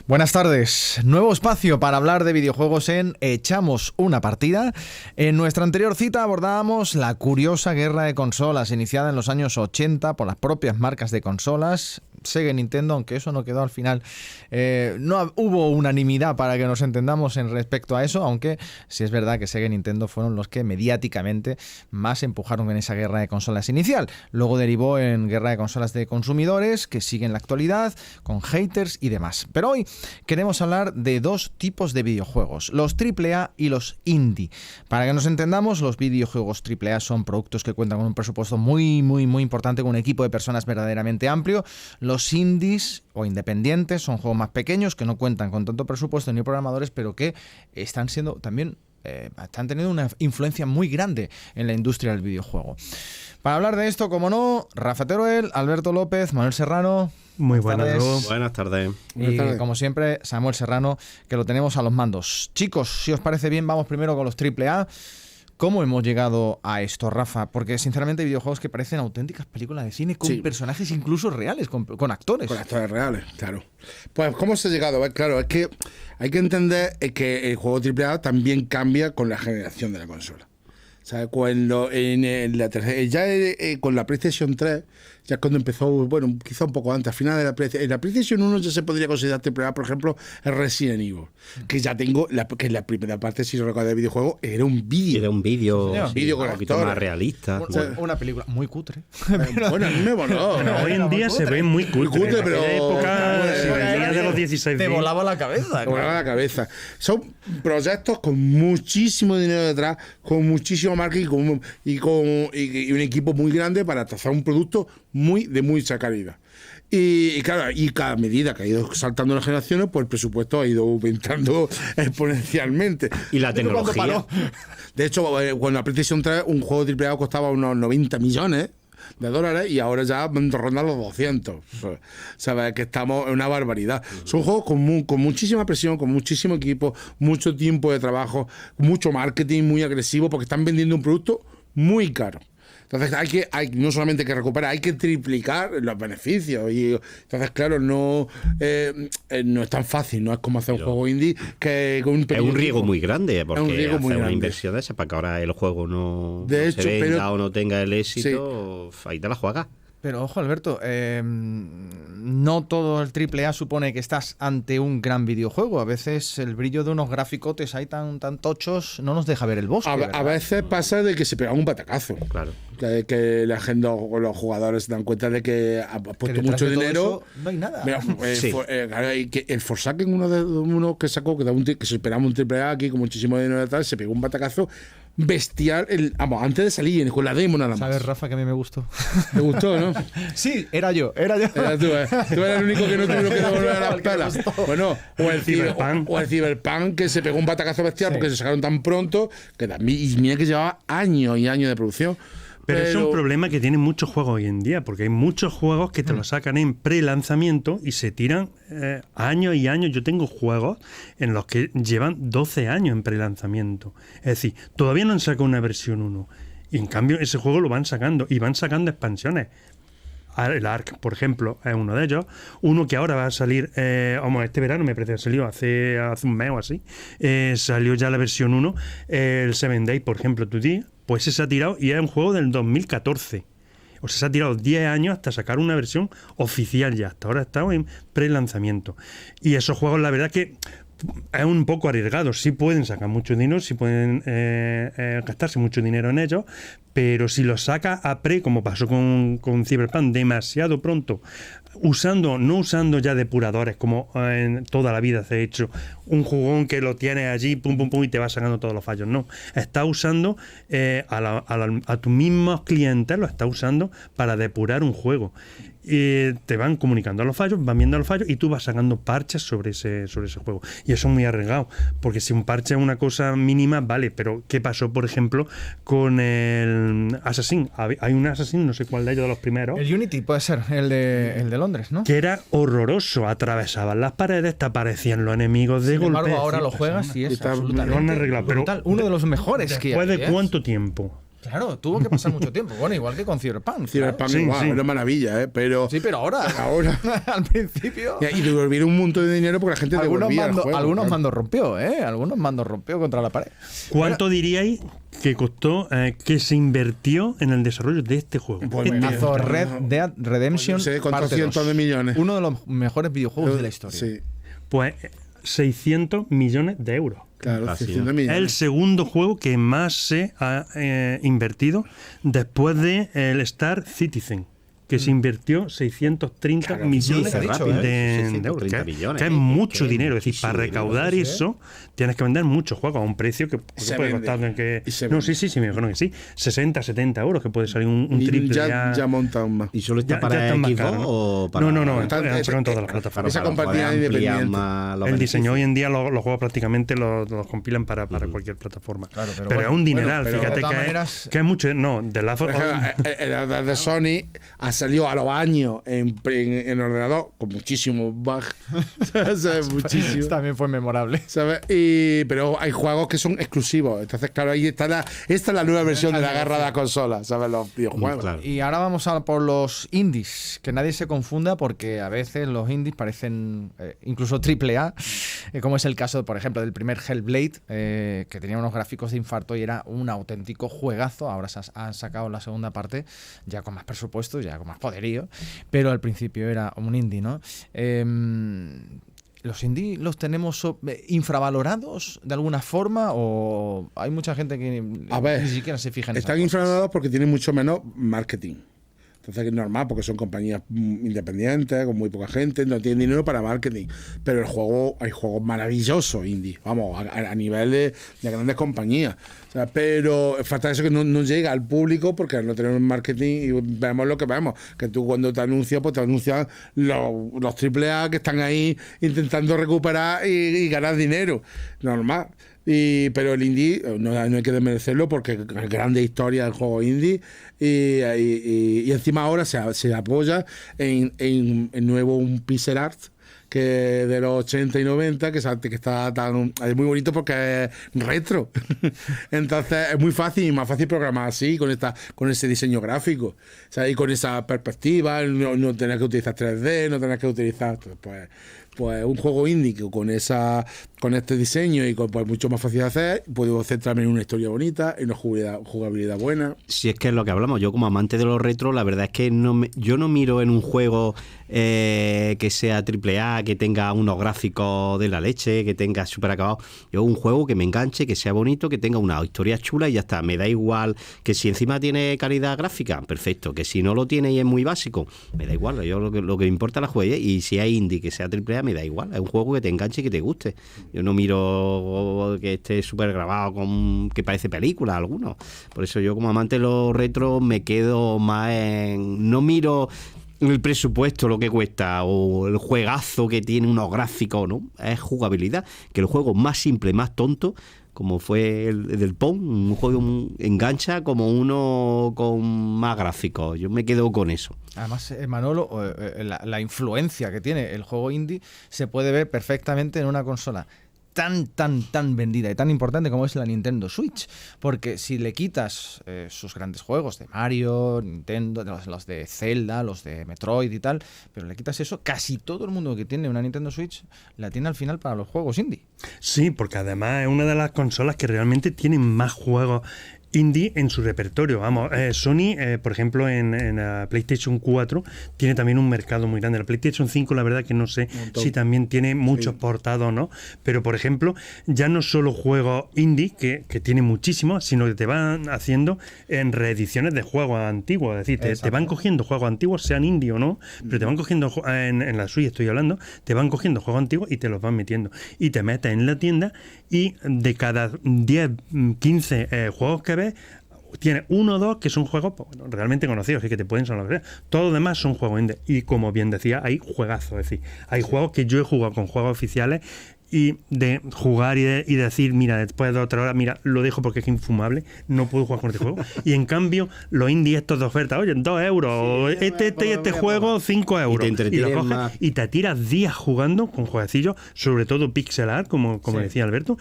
Buenas tardes. Nuevo espacio para hablar de videojuegos en Echamos una partida. En nuestra anterior cita abordábamos la curiosa guerra de consolas iniciada en los años 80 por las propias marcas de consolas, Sega y Nintendo, aunque eso no quedó al final. No hubo unanimidad para que nos entendamos en respecto a eso, aunque sí es verdad que Sega y Nintendo fueron los que mediáticamente más empujaron en esa guerra de consolas inicial. Luego derivó en guerra de consolas de consumidores, que sigue en la actualidad, con haters y demás. Pero hoy queremos hablar de dos tipos de videojuegos, los AAA y los indie. Para que nos entendamos, los videojuegos AAA son productos que cuentan con un presupuesto muy importante, con un equipo de personas verdaderamente amplio. Los indies o independientes son juegos más pequeños que no cuentan con tanto presupuesto ni programadores, pero que están siendo también están teniendo una influencia muy grande en la industria del videojuego. Para hablar de esto, como no, Rafa Teruel, Alberto López, Manuel Serrano. Muy buenas tardes. Buenas tardes. Y como siempre, Samuel Serrano, que lo tenemos a los mandos. Chicos, si os parece bien, vamos primero con los AAA. ¿Cómo hemos llegado a esto, Rafa? Porque sinceramente hay videojuegos que parecen auténticas películas de cine con personajes incluso reales, con actores. Con actores reales, claro. Pues, ¿cómo se ha llegado? Claro, es que hay que entender que el juego AAA también cambia con la generación de la consola. O sea, cuando en la tercera, con la PlayStation 3, ya es cuando empezó, bueno, quizá un poco antes, al final de la PlayStation 1 ya se podría considerar AAA, por ejemplo, el Resident Evil, que ya tengo, que la primera parte, si recuerdo del videojuego, era un vídeo. Era un vídeo, con un poquito más realista. Una película muy cutre. Bueno, a mí me voló. Hoy en día se ve muy cutre, pero en aquella época se vendía de los 16 te volaba la cabeza. Te volaba la cabeza. Son proyectos con muchísimo dinero detrás, con muchísimo marketing y un equipo muy grande para trazar un producto de mucha calidad. Y claro, y cada medida que ha ido saltando las generaciones, pues el presupuesto ha ido aumentando exponencialmente. Y la tecnología. De hecho, cuando la PlayStation 3, un juego AAA costaba unos 90 millones de dólares y ahora ya ronda los 200. Sabes que estamos en una barbaridad. Son juegos con muchísima presión, con muchísimo equipo, mucho tiempo de trabajo, mucho marketing muy agresivo, porque están vendiendo un producto muy caro. Entonces hay no solamente que recuperar, hay que triplicar los beneficios. Y entonces, claro, no es tan fácil, no es como hacer un juego indie que con un es un riesgo muy grande, porque hacer muy una inversión de esa para que ahora el juego no se venda o no tenga el éxito, ahí te la juegas. Pero ojo, Alberto, no todo el AAA supone que estás ante un gran videojuego. A veces el brillo de unos graficotes ahí tan tochos no nos deja ver el bosque. A veces pasa de que se pega un batacazo. Claro. Que la gente o los jugadores se dan cuenta de que ha puesto mucho dinero. No hay nada. Mira, el Forsaken, uno que sacó, que se esperaba un AAA aquí con muchísimo dinero detrás, se pegó un batacazo bestial, antes de salir con la demo nada más. ¿Sabes, Rafa, que a mí me gustó? ¿Te gustó, no? Sí, era yo. Eras tú eras el único que no tuvo que devolver a las pelas. Bueno, o el Cyberpunk, que se pegó un batacazo bestial porque se sacaron tan pronto, y mira que llevaba años y años de producción. Pero es un problema que tienen muchos juegos hoy en día, porque hay muchos juegos que te lo sacan en pre-lanzamiento y se tiran años y años. Yo tengo juegos en los que llevan 12 años en pre-lanzamiento. Es decir, todavía no han sacado una versión 1. Y en cambio ese juego lo van sacando y van sacando expansiones. El Ark, por ejemplo, es uno de ellos. Uno que ahora va a salir, este verano me parece que salió hace un mes o así. Salió ya la versión 1. El 7 Days, por ejemplo, pues se ha tirado y es un juego del 2014. O sea, se ha tirado 10 años hasta sacar una versión oficial ya. Hasta ahora está en pre-lanzamiento. Y esos juegos, la verdad que es un poco arriesgado. Sí pueden sacar mucho dinero, sí pueden gastarse mucho dinero en ellos, pero si lo saca a pre, como pasó con Cyberpunk, demasiado pronto, no usando ya depuradores como en toda la vida se ha hecho, un jugón que lo tienes allí, pum, pum, pum, y te va sacando todos los fallos. No, está usando a tus mismos clientes, lo está usando para depurar un juego. Y te van comunicando los fallos, van viendo los fallos y tú vas sacando parches sobre ese juego. Y eso es muy arriesgado, porque si un parche es una cosa mínima, vale, pero ¿qué pasó, por ejemplo, con el Assassin? Hay un Assassin, no sé cuál de ellos, de los primeros. El Unity puede ser, el de Londres, ¿no? Que era horroroso, atravesaban las paredes, te aparecían los enemigos de golpe. Sin embargo, ahora lo juegas y es absolutamente lo han arreglado, brutal. Pero uno de los mejores que hay. ¿Después de cuánto tiempo? Claro, tuvo que pasar mucho tiempo. Bueno, igual que con Cyberpunk. Cyberpunk Sí, igual, sí. es una maravilla, ¿eh? Pero Sí, pero ahora. ahora. Al principio. Y devolvieron un montón de dinero porque la gente devolvía el juego. Algunos claro. mandos rompió, ¿eh? Algunos mandos rompió contra la pared. ¿Cuánto diríais que costó, que se invirtió en el desarrollo de este juego? Pues Este- mira, Mazo Red Dead Redemption. No sé, con parte cientos 2. de millones. Uno de los mejores videojuegos de la historia. Sí, Pues 600 millones de euros. claro, Casi, 600 ¿no? millones. El segundo juego que más se ha invertido después de el Star Citizen, que se invirtió 630 Claro, millones sí, se ha dicho, de 630 euros, que, millones, que es ¿eh? mucho Que dinero. Es decir, muchísimo para dinero, recaudar sí, eso, tienes que vender muchos juegos a un precio que se puede vende. costar que... Y se No, vende. sí, me dijeron que sí. 60, 70 euros, que puede salir un Y triple ya, A. ya montan más. ¿Y solo está Ya para están más Xbox caros, ¿no? o para.? No, Está- pero en todas las plataformas. esa para compañía poder ampliar independiente. más los El diseño hoy beneficios. en día los juegos prácticamente los compilan para cualquier plataforma. Claro, pero pero bueno, es un dineral, bueno, pero fíjate de todas que, maneras- que es mucho. No, de Last of Por ejemplo, el de Sony ha salido a los años en ordenador con muchísimos bugs. ¿Sabes? Muchísimo. También fue memorable. ¿Sabes? Pero hay juegos que son exclusivos. Entonces, claro, ahí está esta es la nueva versión de la guerra de la consola, ¿sabes? Los videojuegos. Claro. Y ahora vamos a por los indies, que nadie se confunda porque a veces los indies parecen incluso triple A, como es el caso, por ejemplo, del primer Hellblade, que tenía unos gráficos de infarto y era un auténtico juegazo. Ahora han sacado la segunda parte ya con más presupuesto, ya con más poderío, pero al principio era un indie, ¿no? ¿Los indie los tenemos infravalorados de alguna forma o hay mucha gente que A ver, ni siquiera se fija en Están esas cosas? infravalorados porque tienen mucho menos marketing. Entonces es normal porque son compañías independientes, con muy poca gente, no tienen dinero para marketing. Pero hay juegos maravillosos indie, vamos, a nivel de grandes compañías. O sea, pero falta eso que no llega al público porque no tenemos marketing y vemos lo que vemos. Que tú cuando te anuncias, pues te anuncian los AAA que están ahí intentando recuperar y ganar dinero. Normal. Pero el indie no hay que desmerecerlo porque es grande historia del juego indie y encima ahora se apoya en nuevo un pixel art que de los 80 y 90 que está es muy bonito porque es retro. Entonces es muy fácil y más fácil programar así con ese diseño gráfico, o sea, y con esa perspectiva, no tener que utilizar 3D, no tener que utilizar pues un juego indie con este diseño y con pues mucho más fácil de hacer, podemos centrarme en una historia bonita, en una jugabilidad buena. Si es que es lo que hablamos, yo como amante de los retro, la verdad es que yo no miro en un juego que sea AAA, que tenga unos gráficos de la leche, que tenga súper acabado. Yo un juego que me enganche, que sea bonito, que tenga una historia chula y ya está. Me da igual que si encima tiene calidad gráfica, perfecto. Que si no lo tiene y es muy básico, me da igual. Yo lo que me importa es la juegue, y si hay indie que sea AAA, me da igual. Es un juego que te enganche y que te guste. Yo no miro que esté súper grabado, que parece película alguno. Por eso yo como amante de los retro me quedo más en... No miro el presupuesto, lo que cuesta, o el juegazo que tiene unos gráficos, ¿no? Es jugabilidad. Que el juego más simple, más tonto, como fue el del Pong, un juego engancha como uno con más gráficos. Yo me quedo con eso. Además, Manolo, la influencia que tiene el juego indie se puede ver perfectamente en una consola tan vendida y tan importante como es la Nintendo Switch, porque si le quitas sus grandes juegos de Mario, Nintendo, los de Zelda, los de Metroid y tal, pero le quitas eso, casi todo el mundo que tiene una Nintendo Switch la tiene al final para los juegos indie. Sí, porque además es una de las consolas que realmente tienen más juegos indie en su repertorio. Vamos, Sony, por ejemplo, en la PlayStation 4 tiene también un mercado muy grande. La PlayStation 5, la verdad que no sé si también tiene muchos portados o no, pero por ejemplo, ya no solo juegos indie, que tiene muchísimos, sino que te van haciendo en reediciones de juegos antiguos. Es decir, te van cogiendo juegos antiguos, sean indie o no, pero te van cogiendo, en la Switch estoy hablando, te van cogiendo juegos antiguos y te los van metiendo. Y te metes en la tienda y de cada 10, 15 juegos que ves, tiene uno o dos que son juegos realmente conocidos y que te pueden sonar. Todos los demás son juegos indie. Y como bien decía, hay juegazos. Es decir, hay juegos que yo he jugado con juegos oficiales y de jugar y decir, mira, después de 2 o 3 horas, mira, lo dejo porque es infumable, no puedo jugar con este juego. Y en cambio, los indies estos de oferta, oye, 2 euros, este juego 5 euros. Y lo coges y te tiras días jugando con jueguecillos, sobre todo pixel art, como decía Alberto,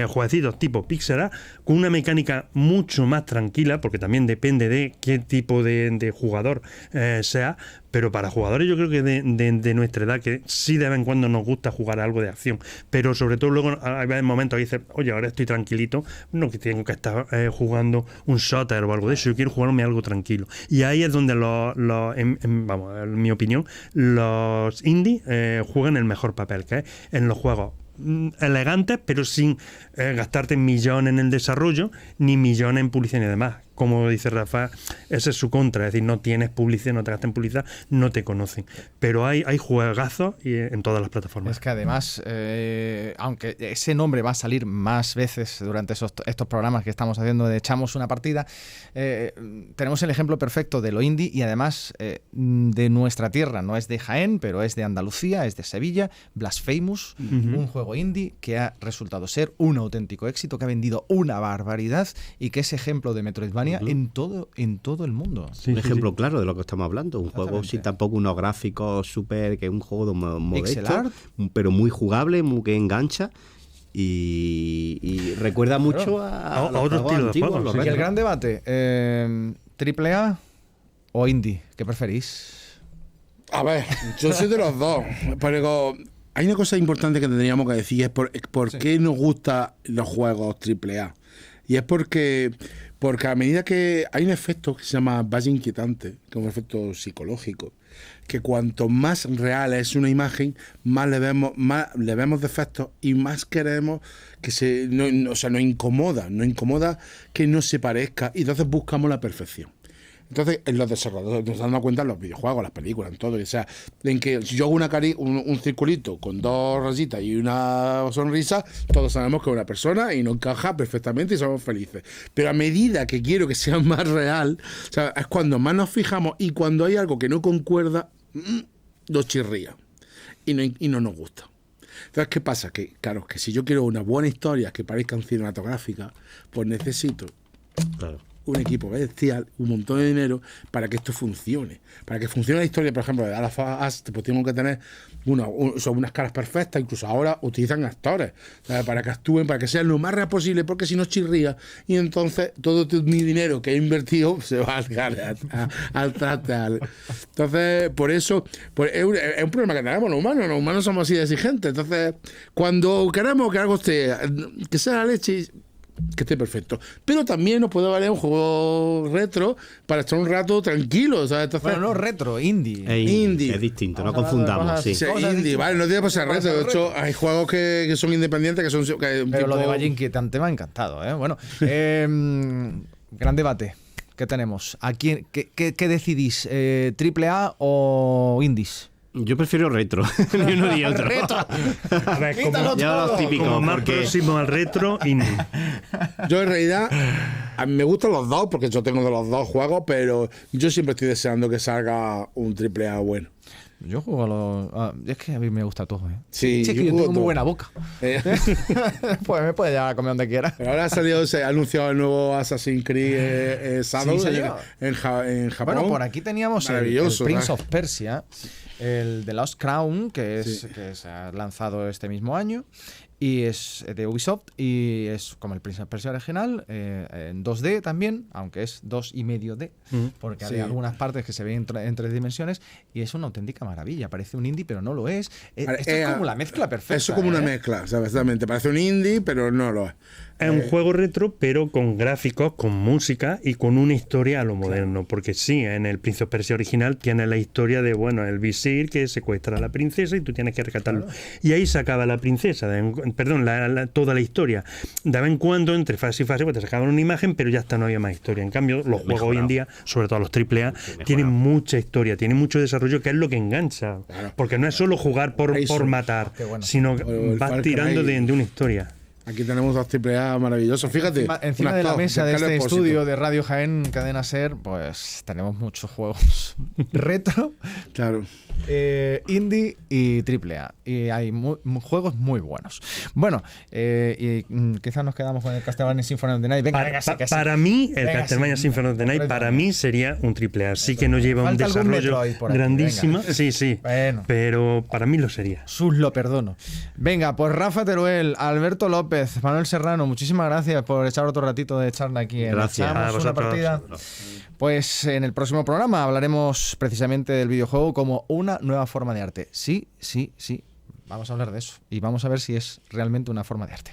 jueguecitos tipo pixel art, con una mecánica mucho más tranquila, porque también depende de qué tipo de jugador sea, pero para jugadores yo creo que de nuestra edad, que sí de vez en cuando nos gusta jugar algo de acción, pero sobre todo luego hay momentos que dices, oye, ahora estoy tranquilito, no que tengo que estar jugando un shooter o algo de eso, yo quiero jugarme algo tranquilo. Y ahí es donde en mi opinión, los indie juegan el mejor papel, que es en los juegos elegantes, pero sin gastarte millones en el desarrollo ni millones en publicidad y demás. Como dice Rafa, ese es su contra, es decir, no tienes publicidad, no te gastas en publicidad, no te conocen. Pero hay juegazos en todas las plataformas. Es que además, aunque ese nombre va a salir más veces durante estos programas que estamos haciendo de Echamos una partida, tenemos el ejemplo perfecto de lo indie y además de nuestra tierra. No es de Jaén, pero es de Andalucía, es de Sevilla, Blasphemous, un juego indie que ha resultado ser un auténtico éxito, que ha vendido una barbaridad y que es ejemplo de Metroidvania en todo el mundo. Un ejemplo claro de lo que estamos hablando. Un juego sin tampoco unos gráficos súper, que es un juego modesto, pero muy jugable, muy que engancha. Y recuerda mucho a otros estilos de juegos. Y el gran debate, ¿AAA o indie? ¿Qué preferís? A ver, yo soy de los dos, pero hay una cosa importante que tendríamos que decir, es por qué nos gustan los juegos AAA. Y es porque a medida que hay un efecto que se llama valle inquietante, que es un efecto psicológico, que cuanto más real es una imagen, más le vemos defectos y más queremos que nos incomoda que no se parezca, y entonces buscamos la perfección. Entonces, en los desarrolladores nos damos cuenta en los videojuegos, las películas, en todo. O sea, en que si yo hago un circulito con 2 rayitas y una sonrisa, todos sabemos que es una persona y nos encaja perfectamente y somos felices. Pero a medida que quiero que sea más real, o sea, es cuando más nos fijamos, y cuando hay algo que no concuerda, nos chirría y no nos gusta. Entonces, ¿qué pasa? Que, claro, que si yo quiero una buena historia que parezca cinematográfica, pues necesito... Claro. Un equipo bestial, un montón de dinero para que esto funcione. Para que funcione la historia, por ejemplo, de The Last of Us, pues tenemos que tener unas caras perfectas. Incluso ahora utilizan actores, ¿sabes? Para que actúen, para que sean lo más real posible, porque si no chirría, y entonces todo mi dinero que he invertido se va al traste. Entonces, por eso, es un problema que tenemos los humanos somos así de exigentes. Entonces, cuando queremos que algo esté, que sea la leche, que esté perfecto, pero también nos puede valer un juego retro para estar un rato tranquilo, ¿sabes? Entonces, bueno, no retro, indie. Indie es distinto, no confundamos. Sí. Indie, vale, no tiene que ser retro. De hecho, hay juegos que son independientes, que son... pero tipo... lo de Valle Inquietante me ha encantado, ¿eh? Bueno, gran debate. ¿Qué tenemos? ¿Qué decidís? ¿AAA o indies? Yo prefiero retro, ni uno ni otro. ¡Retro! A ver, como más próximo al retro, indie. Yo en realidad, a mí me gustan los dos, porque yo tengo de los dos juegos, pero yo siempre estoy deseando que salga un AAA bueno. Yo juego a los... es que a mí me gusta todo, ¿eh? Sí, es que yo tengo muy buena boca. Pues me puede llevar a comer donde quiera. Pero ahora se ha anunciado el nuevo Assassin's Creed Shadow en Japón. Bueno, por aquí teníamos el Prince of Persia, el The Lost Crown, que se ha lanzado este mismo año, y es de Ubisoft, y es como el Prince of Persia original, en 2D también, aunque es 2,5D, porque hay algunas partes que se ven en 3 dimensiones, y es una auténtica maravilla. Parece un indie, pero no lo es. Esto es como la mezcla perfecta. Eso es como una mezcla, ¿sabes? Exactamente. Parece un indie, pero no lo es. Es un juego retro, pero con gráficos, con música y con una historia a lo moderno. Porque sí, en el Prince of Persia original tiene la historia de, bueno, el visir que secuestra a la princesa y tú tienes que rescatarlo. Claro. Y ahí se acaba la princesa, toda la historia. De vez en cuando, entre fase y fase, pues te sacaban una imagen, pero ya está, no había más historia. En cambio, los juegos hoy en día, sobre todo los AAA, tienen mucha historia, tienen mucho desarrollo, que es lo que engancha. Claro. Porque no es solo jugar por matar, sino vas tirando de una historia. Aquí tenemos 2 AAA maravillosos. Fíjate. Encima unas de la top, mesa de Carlos este Espósito. estudio de Radio Jaén, Cadena Ser, pues tenemos muchos juegos retro, Claro. indie y AAA. Y hay juegos muy buenos. Bueno, quizás nos quedamos con el Castlevania Symphony of the Night. Venga, venga, sí, que sí. Para mí, el Venga, Castlevania sí. Symphony of the Night, para mí sería un AAA. Sí que no lleva un Falta algún desarrollo Metroid por aquí, grandísimo. venga. Sí, sí. Bueno. Pero para mí lo sería. Sus lo perdono. Venga, pues Rafa Teruel, Alberto López, Manuel Serrano, muchísimas gracias por echar otro ratito de charla aquí en Gracias. Echamos A una vosotros. partida. Pues en el próximo programa hablaremos precisamente del videojuego como una nueva forma de arte. Sí, sí, sí. Vamos a hablar de eso y vamos a ver si es realmente una forma de arte.